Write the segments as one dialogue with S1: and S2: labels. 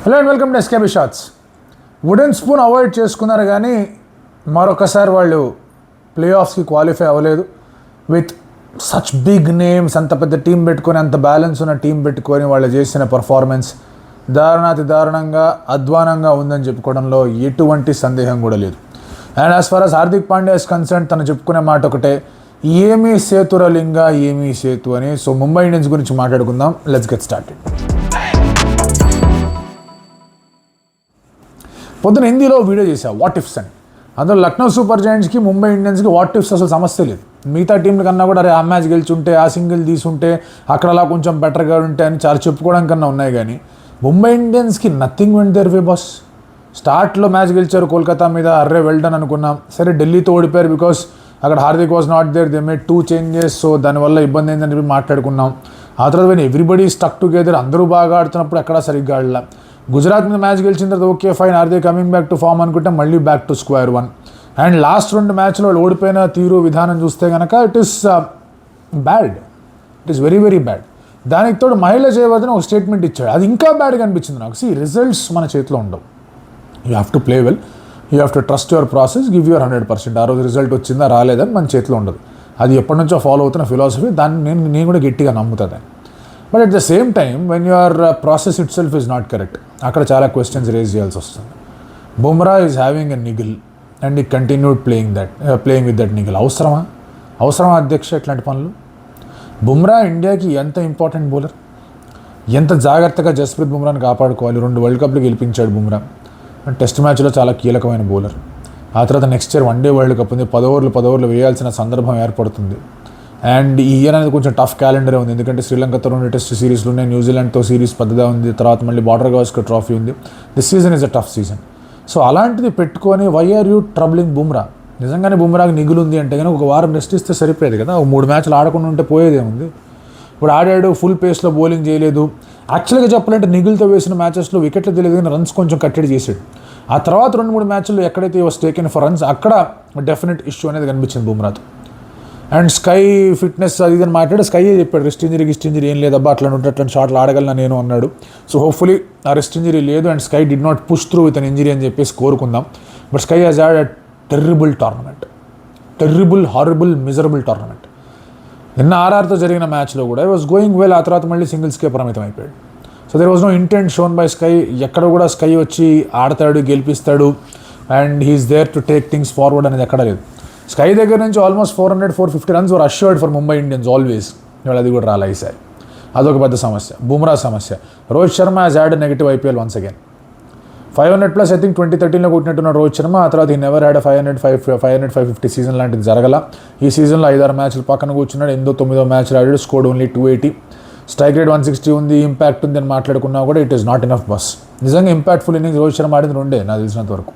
S1: Hello and welcome to SKB Shots. Wooden spoon avoid చేసుకున్నారు కానీ మరొకసారి వాళ్ళు ప్లే ఆఫ్స్కి క్వాలిఫై అవ్వలేదు. విత్ సచ్ బిగ్ నేమ్స్, అంత పెద్ద టీం పెట్టుకొని, అంత బ్యాలెన్స్ ఉన్న టీం పెట్టుకొని వాళ్ళు చేసిన పర్ఫార్మెన్స్ దారుణంగా అధ్వానంగా ఉందని చెప్పుకోవడంలో ఎటువంటి సందేహం కూడా లేదు. And as far as Hardik Pandya is concern, తను చెప్పుకునే మాట ఒకటే, ఏమీ సేతురలింగా ఏమీ సేతు అని. సో ముంబై ఇండియన్స్ గురించి మాట్లాడుకుందాం. Let's get started. పొద్దున హిందీలో వీడియో చేశా వాట్ ఇఫ్స్ అని. అందులో లక్నో సూపర్ జైంట్స్కి ముంబై ఇండియన్స్కి వాట్ ఇఫ్స్ అసలు సమస్య లేదు. మిగతా టీంల కన్నా కూడా అరే ఆ మ్యాచ్ గెలిచుంటే, ఆ సింగిల్ తీసుంటే, అక్కడ అలా కొంచెం బెటర్గా ఉంటే అని చాలా చెప్పుకోవడం కన్నా ఉన్నాయి. కానీ ముంబై ఇండియన్స్కి nothing went their way boss. స్టార్ట్లో మ్యాచ్ గెలిచారు కోల్కతా మీద, అర్రే వెల్డన్ అనుకున్నాం. సరే ఢిల్లీతో ఓడిపోయారు బికాస్ అక్కడ Hardik was not there, they made 2 changes, so దానివల్ల ఇబ్బంది అయిందని చెప్పి మాట్లాడుకున్నాం. ఆ తర్వాత వెన్ ఎవ్రీబడి స్టక్ టుగెదర్, అందరూ బాగా ఆడుతున్నప్పుడు ఎక్కడా సరిగ్గా ఆడలా. గుజరాత్ మీద మ్యాచ్ గెలిచిన తర్వాత okay fine, are they coming back to form అనుకుంటే మళ్ళీ back to square one. And last 2 మ్యాచ్లో వాళ్ళు ఓడిపోయిన తీరు విధానం చూస్తే కనుక it is bad, it is very very bad. దానికి తోడు మహిళ జయవర్ధన్ ఒక స్టేట్మెంట్ ఇచ్చాడు, అది ఇంకా బ్యాడ్గా అనిపించింది నాకు. రిజల్ట్స్ మన చేతిలో ఉండవు. You have to play well, you have to trust your process, give your 100%. ఆ రోజు రిజల్ట్ వచ్చిందా రాలేదని మన చేతిలో ఉండదు. అది ఎప్పటి నుంచో ఫాలో అవుతున్న ఫిలాసఫీ, దాన్ని నేను కూడా గట్టిగా నమ్ముతుంది. But at the same time when your process itself is not correct, అక్కడ చాలా క్వశ్చన్స్ రేజ్ చేయాల్సి వస్తుంది. Bumrah is having a niggle and he continued playing with that niggle. అవసరమా అధ్యక్ష ఇట్లాంటి పనులు? బుమ్రా ఇండియాకి ఎంత ఇంపార్టెంట్ బౌలర్, ఎంత జాగ్రత్తగా జస్ప్రీత్ బుమ్రాని కాపాడుకోవాలి. 2 వరల్డ్ కప్లు గెలిపించాడు బుమ్రా. టెస్ట్ మ్యాచ్లో చాలా కీలకమైన బౌలర్. ఆ తర్వాత next year 1 day world cup ఉంది, 10 ఓవర్లు వేయాల్సిన సందర్భం ఏర్పడుతుంది. అండ్ ఈ ఇయర్ అనేది కొంచెం టఫ్ క్యాలెండరే ఉంది, ఎందుకంటే శ్రీలంకతో 2 టెస్ట్ సిరీస్లు ఉన్నాయి, న్యూజిలాండ్తో సిరీస్ పెద్దగా ఉంది, తర్వాత మళ్ళీ బార్డర్ గవాస్కర్ ట్రోఫీ ఉంది. This season is a tough season. So అలాంటిది పెట్టుకొని why are you troubling Bumrah? నిజంగానే బుమ్రాకి నిగులు ఉంది అంటే కానీ ఒక వారం రెస్ట్ ఇస్తే సరిపోయేది కదా. 3 మ్యాచ్లు ఆడకుండా ఉంటే పోయేదేముంది. ఇప్పుడు ఆడాడు, ఫుల్ పేస్లో బౌలింగ్ చేయలేదు. యాక్చువల్గా చెప్పాలంటే నిగులతో వేసిన మ్యాచెస్లో వికెట్లు తెలియదు కానీ రన్స్ కొంచెం కట్టడి చేసాడు. ఆ తర్వాత 2-3 మ్యాచ్ల్లో ఎక్కడైతే వాస్ టేకెన్ ఫర్ రన్స్, అక్కడ డెఫినెట్ ఇష్యూ అనేది కనిపించింది బుమ్రాతో. అండ్ స్కై ఫిట్నెస్ అది ఇదని మాట్లాడి స్కైయే చెప్పాడు, రెస్ట్ ఇంజరీ ఏం లేదబ్బా, అట్లా ఉంటే అట్లాంటి షాట్లు ఆడగలను నేను అన్నాడు. సో హోప్ఫుల్లీ ఆ రెస్ట్ ఇంజరీ లేదు and sky did not push through with an injury అని చెప్పేసి కోరుకుందాం. But sky has had a terrible tournament, horrible miserable tournament. నిన్న ఆర్ఆర్తో జరిగిన మ్యాచ్లో కూడా వాజ్ గోయింగ్ వెల్, ఆ తర్వాత మళ్ళీ సింగిల్స్కే పరిమితం అయిపోయాడు. So there was no intent shown by SKY. ఎక్కడ కూడా స్కై వచ్చి ఆడతాడు, గెలిపిస్తాడు and he is there to take things forward అనేది ఎక్కడ లేదు. స్కై దగ్గర నుంచి almost 400-450 runs were assured for Mumbai Indians always. ఇవాళ అది కూడా రాలే ఈసారి, అదొక పెద్ద సమస్య. బుమ్రా సమస్య. Rohit Sharma has had negative IPL once again. 500+ I think 2013లో కొట్టినట్టున్న రోహిత్ శర్మ, ఆ తర్వాత ఈ నెవర్ హ్యాడ్ 500-550 సీజన్ లాంటిది జరగల. ఈ సీజన్లో 5-6 మ్యాచ్లు పక్కన కూర్చున్నాడు, 9వ మ్యాచ్ ఆడాడు, స్కోర్డ్ ఓన్లీ 280, స్ట్రైక్ రేట్ 160 ఉంది, ఇంపాక్ట్ ఉంది అని మాట్లాడుకున్నా కూడా it is not enough bus. నిజంగా ఇంపాక్ట్ఫుల్ ఇన్నింగ్స్ రోహిత్ శర్మ ఆడింది 2 నాకు తెలిసినంత వరకు.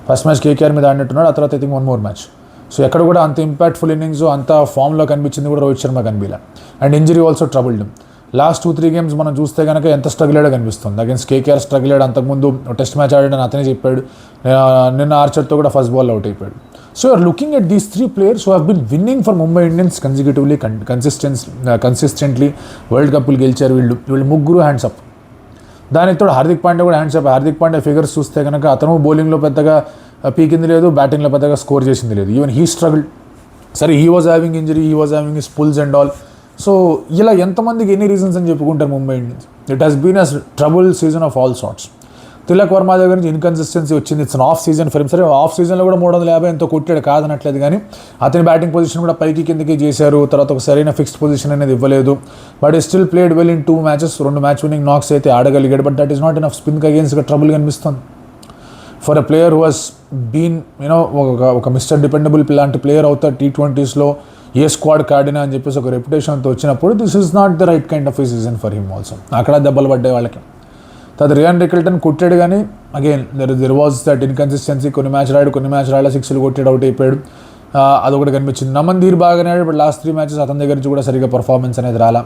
S1: ఫస్ట్ మ్యాచ్ KKR మీద ఆడినట్టున్నాడు, ఆ తర్వాత I think 1 more match. So ఎక్కడ కూడా అంత ఇంపాక్ట్ఫుల్ ఇన్నింగ్స్, అంత ఫామ్లో కనిపించింది కూడా రోహిత్ శర్మ కనిపించలే. And injury also troubled. Last 2-3 games మనం చూస్తే కనుక ఎంత స్ట్రగుల్ అయ్యాడో కనిపిస్తుంది. అగైన్స్ KKR స్ట్రగుల్ అయ్యాడు, అంతకుముందు టెస్ట్ మ్యాచ్ ఆడాడని అతనే చెప్పాడు. నిన్న ఆర్చర్తో కూడా ఫస్ట్ బాల్ అవుట్ అయిపోయాడు. So you're looking at these 3 players who have been winning for Mumbai Indians consecutively, consistently world కప్లు గెలిచారు. వీళ్ళు ముగ్గురు హ్యాండ్స్ అప్. దానికి తోడు హార్దిక్ పాండ్యా కూడా hands up. Hardik Pandya figures చూస్తే కనుక అతను బౌలింగ్లో పెద్దగా పీకింది లేదు, బ్యాటింగ్లో పెద్దగా స్కోర్ చేసింది లేదు. Even he struggle. సరే he was having injury, he was having his pulls and all. So ఇలా ఎంతమందికి ఎన్ని రీజన్స్ అని చెప్పుకుంటారు Mumbai Indians. It has been a trouble season of all sorts. Tilak Varma దగ్గర నుంచి ఇన్కన్సిస్టెన్సీ వచ్చింది. It's off season for him. సరే ఆఫ్ సీజన్లో కూడా 350 ఎంతో కొట్టాడు, కాదనట్లేదు. కానీ అతని బ్యాటింగ్ పొజిషన్ కూడా పైకి కిందకి చేశారు. తర్వాత ఒక సరైన ఫిక్స్డ్ పొజిషన్ అనేది ఇవ్వలేదు. But he still played well in 2 matches, 2 match winning knocks అయితే ఆడగలిగాడు. But that is not enough. స్పిన్కి అగేన్స్ట్గా ట్రబుల్ కనిపిస్తుంది for a player who has been ఒక మిస్టర్ డిపెండబుల్ లాంటి ప్లేయర్ అవుతారు T20స్లో, ఏ స్క్వాడ్ ఆడినా అని చెప్పేసి ఒక రెప్యుటేషన్తో వచ్చినప్పుడు this is not the right kind of A season for him also. అక్కడ దెబ్బలు పడ్డాయి వాళ్ళకి. తర్వాత రియాన్ రికిల్టన్ కొట్టాడు కానీ again there was that inconsistency. కొన్ని మ్యాచ్ రాడు, కొన్ని మ్యాచ్ రాడా, 6లు కొట్టాడు, అవుట్ అయిపోయాడు. అదొకటి కనిపించింది. నమన్దీర్ బాగానే ఆడాడు, బట్ లాస్ట్ 3 మ్యాచెస్ అతని దగ్గర నుంచి కూడా సరిగ్గా పర్ఫార్మెన్స్ అనేది రాలా.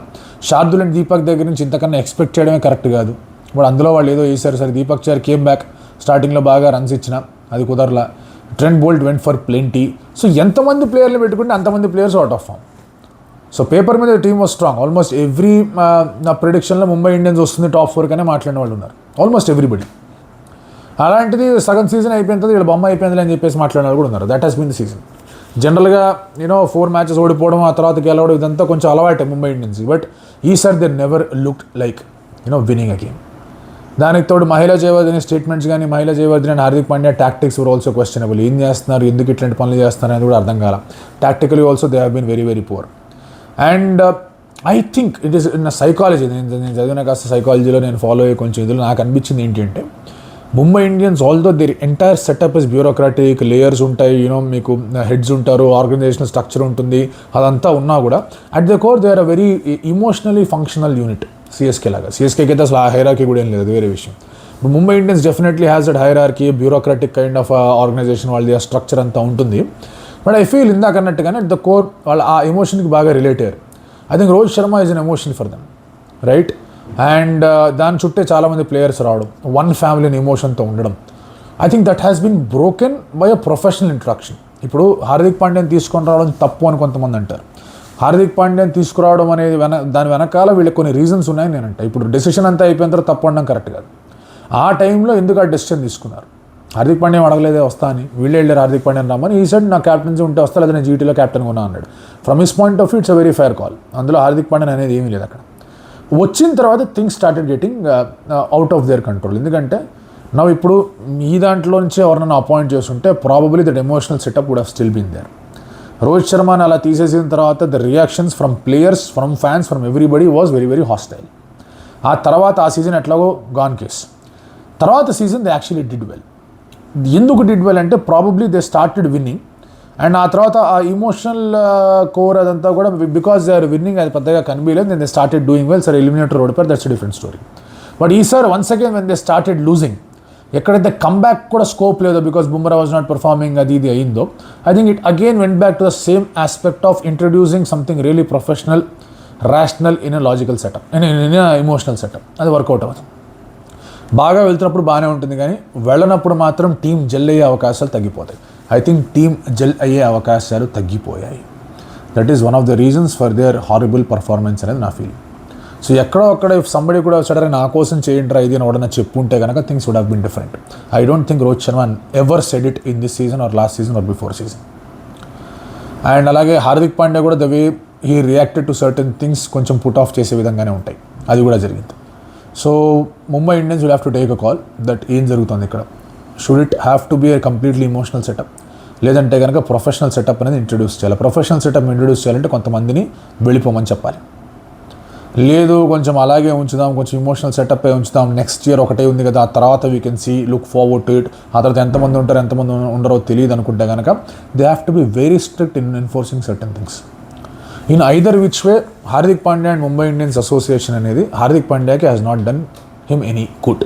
S1: శార్దుల్ అండ్ దీపక్ దగ్గర నుంచి ఇంతకన్నా ఎక్స్పెక్ట్ చేయడమే కరెక్ట్ కాదు. ఇప్పుడు అందులో వాళ్ళు ఏదో వేశారు. సరే దీపక్ చహర్ కేమ్ బ్యాక్, స్టార్టింగ్లో బాగా రన్స్ ఇచ్చిన, అది కుదరలా. Trent Boult went for plenty. So ఎంతమంది ప్లేయర్లు పెట్టుకుంటే అంతమంది players out of form. So paper మీద team was strong. Almost every నా ప్రిడిక్షన్లో ముంబై ఇండియన్స్ వస్తుంది టాప్ 4 కనే మాట్లాడిన వాళ్ళు ఉన్నారు. Almost everybody. అలాంటిది సగం సీజన్ అయిపోయిన తర్వాత వీళ్ళ బొమ్మ అయిపోయింది అని చెప్పేసి మాట్లాడిన కూడా ఉన్నారు. That has been the season. జనరల్గా 4 మ్యాచెస్ ఓడిపోవడం, ఆ తర్వాత గెలవడం, ఇదంతా కొంచెం అలవాటే ముంబై ఇండియన్స్. బట్ ఈసారి they never looked like winning a game. దానికి తోడు మహిళా జయవర్ధని స్టేట్మెంట్స్ కానీ, Mahela Jayawardene and Hardik Pandya tactics were also questionable. ఏం చేస్తున్నారు, ఎందుకు ఇట్లాంటి పనులు చేస్తున్నారు అనేది కూడా అర్థం కాల. Tactically also they have been very very poor. And I think it is in psychology. నేను చదివిన కాస్త సైకాలజీలో నేను ఫాలో అయ్యే కొంచెం ఇదిలో నాకు అనిపించింది ఏంటి అంటే, Mumbai Indians although their entire setup is bureaucratic, layers ఉంటాయి, మీకు హెడ్స్ ఉంటారు, ఆర్గనైజేషనల్ స్ట్రక్చర్ ఉంటుంది, అదంతా ఉన్నా కూడా at the core they are a very emotionally functional unit. CSK లాగా. సిఎస్కేకి అయితే అసలు ఆ హైరార్కీ కూడా ఏం లేదు, అది వేరే విషయం. ఇప్పుడు Mumbai Indians definitely has that hierarchy, bureaucratic kind of organisation, వాళ్ళది ఆ స్ట్రక్చర్ అంతా ఉంటుంది. బట్ ఐ ఫీల్ ఇందాక అన్నట్టుగానే అట్ ద కోర్ వాళ్ళు ఆ ఎమోషన్కి బాగా రిలేట్ అయ్యారు. I think Rohit Sharma is an emotion for them, right? And దాని చుట్టే చాలామంది ప్లేయర్స్ రావడం, వన్ ఫ్యామిలీని ఎమోషన్తో ఉండడం, I think that has been broken by a professional interaction. ఇప్పుడు హార్దిక్ పాండ్యాని తీసుకొని రావడం తప్పు అని కొంతమంది అంటారు. హార్దిక్ పాండ్యాని తీసుకురావడం అనేది దాని వెనకాల వీళ్ళకి కొన్ని రీజన్స్ ఉన్నాయని నేను అంటే. ఇప్పుడు డెసిషన్ అంతా అయిపోయిన తర్వాత తప్పు అనడం కరెక్ట్ కాదు. ఆ టైంలో ఎందుకు ఆ డెసిషన్ తీసుకున్నారు? హార్దిక్ పాండ్యా అడగలేదే వస్తా అని, వీళ్ళు వెళ్ళారు హార్దిక్ పాండ్యాని రమ్మని. ఈ సైడ్ నా క్యాప్టెన్సీ ఉంటే వస్తా, లేదా నేను జీటీలో క్యాప్టెన్గా ఉన్నా అన్నాడు. From his point of view it's a very fair call. అందులో హార్దిక్ పాండ్యా అనేది ఏమీ లేదు అక్కడ. వచ్చిన తర్వాత things started getting out of their control. ఎందుకంటే ఇప్పుడు ఈ దాంట్లో నుంచి ఎవరినైనా అపాయింట్ చేస్తుంటే probably that emotional setup would have still been there. Rohit శర్మని అలా తీసేసిన తర్వాత the reactions from players, from fans, from everybody was very very hostile. ఆ తర్వాత ఆ సీజన్ ఎట్లాగో గాన్ కేస్. తర్వాత season they actually did well. ఎందుకు డిడ్ వెల్ అంటే probably they started winnowing, and ఆ తర్వాత ఆ ఇమోషనల్ కోర్ అదంతా కూడా బికాస్ దే ఆర్ విన్నింగ్ అది పెద్దగా కనిపించలేదు. Then they started doing well. సరే ఎలిమినేటర్ ఓడిపోయారు, దట్స్ డిఫరెంట్ స్టోరీ. బట్ ఈసారి once again when they started losing, ఎక్కడైతే కమ్బ్యాక్ కూడా స్కోప్ లేదో because Bumrah was not performing, అది ఇది అయిందో, I think it again went back to the same aspect of introducing something really professional, rational in a logical setup, in emotional setup. అది work out అవుతుంది. బాగా వెళ్తున్నప్పుడు బాగానే ఉంటుంది, కానీ వెళ్ళనప్పుడు మాత్రం టీం జెల్ అయ్యే అవకాశాలు తగ్గిపోతాయి. ఐ థింక్ టీం జెల్ అయ్యే అవకాశాలు తగ్గిపోయాయి. That is one of the reasons for their horrible performance అనేది నా ఫీలింగ్. సో ఎక్కడో అక్కడ సంబడి కూడా సడన్ నా కోసం చేయండి ఇది అని ఎవడన్నా చెప్పుంటే కనుక things would have been different. I don't think Rohit Sharma ever said it in this season or last season or before season. And అలాగే హార్దిక్ పాండ్యా కూడా the way he reacted to certain things కొంచెం పుట్ ఆఫ్ చేసే విధంగానే ఉంటాయి. అది కూడా జరిగింది. So Mumbai Indians will have to take a call that ఏం జరుగుతుంది ఇక్కడ. Should it have to be a completely emotional setup, లేదంటే కనుక ప్రొఫెషనల్ సెటప్ అనేది ఇంట్రడ్యూస్ చేయాలి. ప్రొఫెషనల్ సెటప్ ఇంట్రడ్యూస్ చేయాలంటే కొంతమందిని వెళ్ళిపోమని చెప్పాలి. లేదు కొంచెం అలాగే ఉంచుదాం, కొంచెం ఇమోషనల్ సెటప్ ఉంచుదాం, నెక్స్ట్ ఇయర్ ఒకటే ఉంది కదా, ఆ తర్వాత we can see look forward to it, ఆ తర్వాత ఎంతమంది ఉంటారో ఎంతమంది ఉండరో తెలియదు అనుకుంటే కనుక they have to be very strict in enforcing certain things. In either which way Hardik Pandya and Mumbai Indians association అనేది హార్దిక్ పాండ్యాకి has not done him any good.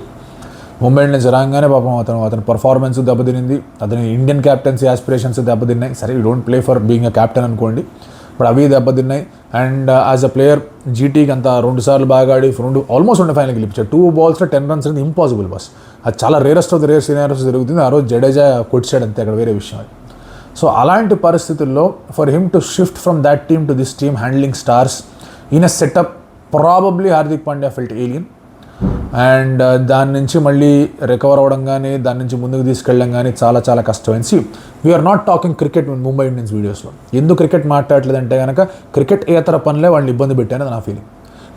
S1: Mumbai Indians రాగానే పాపం అతని పర్ఫార్మెన్స్ దెబ్బతినింది, అతని ఇండియన్ క్యాప్టెన్సీ ఆస్పిరేషన్స్ దెబ్బతిన్నాయి. సరే you don't play for being a captain అనుకోండి, ఇప్పుడు అవి దెబ్బతిన్నాయి. అండ్ యాజ్ అ ప్లేయర్ జీటీకి అంత 2 సార్లు బాగా ఆడి ఆల్మోస్ట్ 2 ఫైనల్ గెలిపించాడు. 2 balls 10 runs అనేది ఇంపాసిబుల్ బస్. అది చాలా rarest of the rare scenarios జరుగుతుంది. ఆ రోజు జడేజా కొట్టాడు అంతే, అక్కడ వేరే విషయం అది. సో అలాంటి పరిస్థితుల్లో for him to shift from that team to this team handling stars in a setup, probably Hardik Pandya felt alien. And దాని నుంచి మళ్ళీ రికవర్ అవ్వడం కానీ, దాని నుంచి ముందుకు తీసుకెళ్ళడం కానీ చాలా చాలా కష్టమైంది. See we're not talking cricket Mumbai Indians వీడియోస్లో. ఎందుకు క్రికెట్ మాట్లాడలేదంటే కనుక క్రికెట్ ఏతర పనులే వాళ్ళని ఇబ్బంది పెట్టానది నా ఫీలింగ్.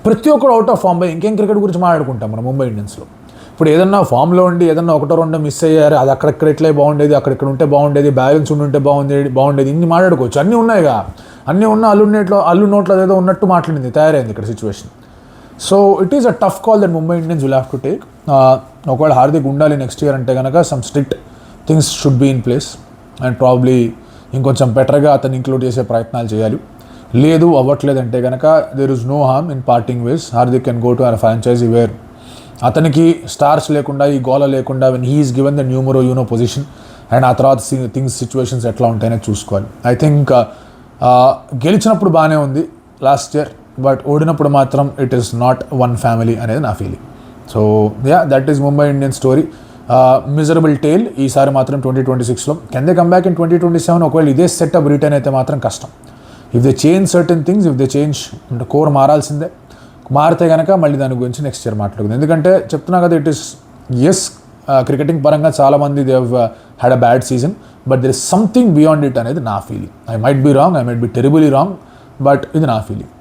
S1: ప్రతి ఒక్కరు అవుట్ ఆఫ్ ఫామ్, ఇంకేం క్రికెట్ గురించి మాట్లాడుకుంటాం మనం ముంబై ఇండియన్స్లో. ఇప్పుడు ఏదన్నా ఫామ్లో ఉండి ఏదన్నా 1-2 మిస్ అయ్యారు, అది అక్కడెక్కడ ఇట్లే బాగుండేది, అక్కడెక్కడ ఉంటే బాగుండేది, బ్యాలెన్స్ ఉంటే బాగుండేది, ఇన్ని మాట్లాడుకోవచ్చు. అన్నీ ఉన్నాయిగా, అన్నీ ఉన్న అల్లు నోట్లో ఏదో ఉన్నట్టు మాట్లాడింది, తయారైంది ఇక్కడ situation. So it is a tough call that Mumbai Indians will have to take. ఒకవేళ హార్దిక్ ఉండాలి నెక్స్ట్ ఇయర్ అంటే కనుక some strict things should be in place and probably ఇంకొంచెం బెటర్గా అతను ఇంక్లూడ్ చేసే ప్రయత్నాలు చేయాలి. లేదు అవ్వట్లేదంటే కనుక there is no harm in parting ways. Hardik can go to a franchise where అతనికి స్టార్స్ లేకుండా, ఈ గోల లేకుండా, when he is given the numero position, అండ్ ఆ తర్వాత థింగ్స్ సిచ్యువేషన్స్ ఎట్లా ఉంటాయనే చూసుకోవాలి. ఐ థింక్ గెలిచినప్పుడు బాగానే ఉంది లాస్ట్ ఇయర్, బట్ ఓడినప్పుడు మాత్రం it is not one family అనేది నా ఫీలింగ్. So yeah, that is Mumbai Indian story. Miserable tale ఈసారి మాత్రం 2026లో. Can they come back in 2027? ఒకవేళ ఇదే సెటప్ రిటర్న్ అయితే మాత్రం కష్టం. If they change certain things, if they change అంటే కోర్ మారాల్సిందే. మారితే కనుక మళ్ళీ దాని గురించి నెక్స్ట్ ఇయర్ మాట్లాడుకుంది. ఎందుకంటే చెప్తున్నా కదా, ఇట్ ఈస్ ఎస్ క్రికెటింగ్ పరంగా చాలామంది they had a bad season, but there is something beyond it అనేది నా ఫీలింగ్. I might be wrong, I might be terribly wrong, but ఇది నా ఫీలింగ్.